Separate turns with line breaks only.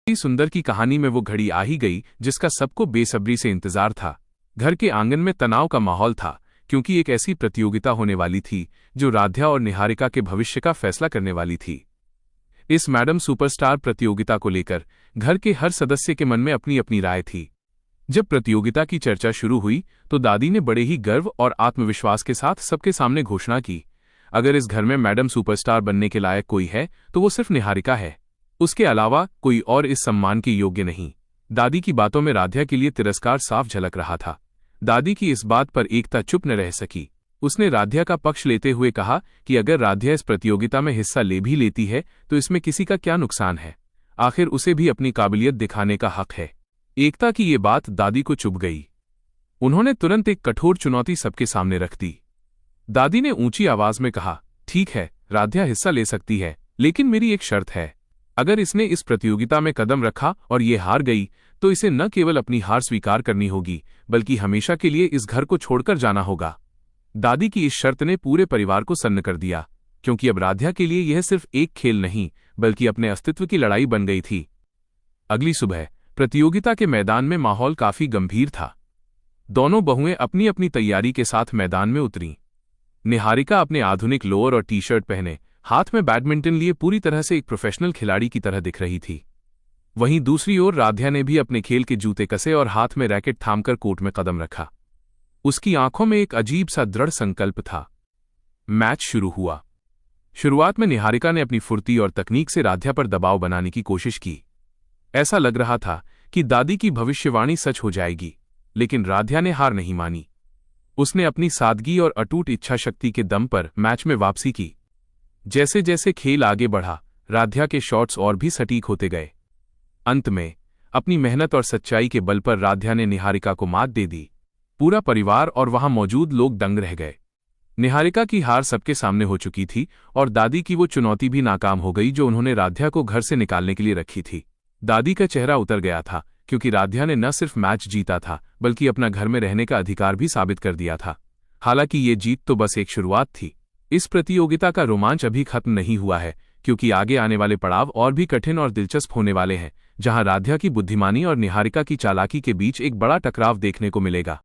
सुंदर की कहानी में वो घड़ी आ ही गई जिसका सबको बेसब्री से इंतजार था। घर के आंगन में तनाव का माहौल था, क्योंकि एक ऐसी प्रतियोगिता होने वाली थी जो राध्या और निहारिका के भविष्य का फैसला करने वाली थी। इस मैडम सुपरस्टार प्रतियोगिता को लेकर घर के हर सदस्य के मन में अपनी अपनी राय थी। जब प्रतियोगिता की चर्चा शुरू हुई तो दादी ने बड़े ही गर्व और आत्मविश्वास के साथ सबके सामने घोषणा की, अगर इस घर में मैडम सुपरस्टार बनने के लायक कोई है तो वो सिर्फ निहारिका है। उसके अलावा कोई और इस सम्मान के योग्य नहीं। दादी की बातों में राध्या के लिए तिरस्कार साफ झलक रहा था। दादी की इस बात पर एकता चुप न रह सकी। उसने राध्या का पक्ष लेते हुए कहा कि अगर राध्या इस प्रतियोगिता में हिस्सा ले भी लेती है तो इसमें किसी का क्या नुकसान है, आखिर उसे भी अपनी काबिलियत दिखाने का हक है। एकता की ये बात दादी को चुभ गई। उन्होंने तुरंत एक कठोर चुनौती सबके सामने रख दी। दादी ने ऊंची आवाज में कहा, ठीक है, राध्या हिस्सा ले सकती है, लेकिन मेरी एक शर्त है। अगर इसने इस प्रतियोगिता में कदम रखा और ये हार गई तो इसे न केवल अपनी हार स्वीकार करनी होगी, बल्कि हमेशा के लिए इस घर को छोड़कर जाना होगा। दादी की इस शर्त ने पूरे परिवार को सन्न कर दिया, क्योंकि अब राध्या के लिए यह सिर्फ एक खेल नहीं बल्कि अपने अस्तित्व की लड़ाई बन गई थी। अगली सुबह प्रतियोगिता के मैदान में माहौल काफी गंभीर था। दोनों बहुएं अपनी अपनी तैयारी के साथ मैदान में उतरीं। निहारिका अपने आधुनिक लोअर और टी शर्ट पहने हाथ में बैडमिंटन लिए पूरी तरह से एक प्रोफेशनल खिलाड़ी की तरह दिख रही थी। वहीं दूसरी ओर राध्या ने भी अपने खेल के जूते कसे और हाथ में रैकेट थामकर कोर्ट में कदम रखा। उसकी आंखों में एक अजीब सा दृढ़ संकल्प था। मैच शुरू हुआ। शुरुआत में निहारिका ने अपनी फुर्ती और तकनीक से राध्या पर दबाव बनाने की कोशिश की। ऐसा लग रहा था कि दादी की भविष्यवाणी सच हो जाएगी, लेकिन राध्या ने हार नहीं मानी। उसने अपनी सादगी और अटूट इच्छाशक्ति के दम पर मैच में वापसी की। जैसे जैसे खेल आगे बढ़ा, राध्या के शॉट्स और भी सटीक होते गए। अंत में अपनी मेहनत और सच्चाई के बल पर राध्या ने निहारिका को मात दे दी। पूरा परिवार और वहां मौजूद लोग दंग रह गए। निहारिका की हार सबके सामने हो चुकी थी और दादी की वो चुनौती भी नाकाम हो गई जो उन्होंने राध्या को घर से निकालने के लिए रखी थी। दादी का चेहरा उतर गया था, क्योंकि राध्या ने न सिर्फ मैच जीता था बल्कि अपना घर में रहने का अधिकार भी साबित कर दिया था। हालांकि ये जीत तो बस एक शुरुआत थी। इस प्रतियोगिता का रोमांच अभी खत्म नहीं हुआ है, क्योंकि आगे आने वाले पड़ाव और भी कठिन और दिलचस्प होने वाले हैं, जहां राध्या की बुद्धिमानी और निहारिका की चालाकी के बीच एक बड़ा टकराव देखने को मिलेगा।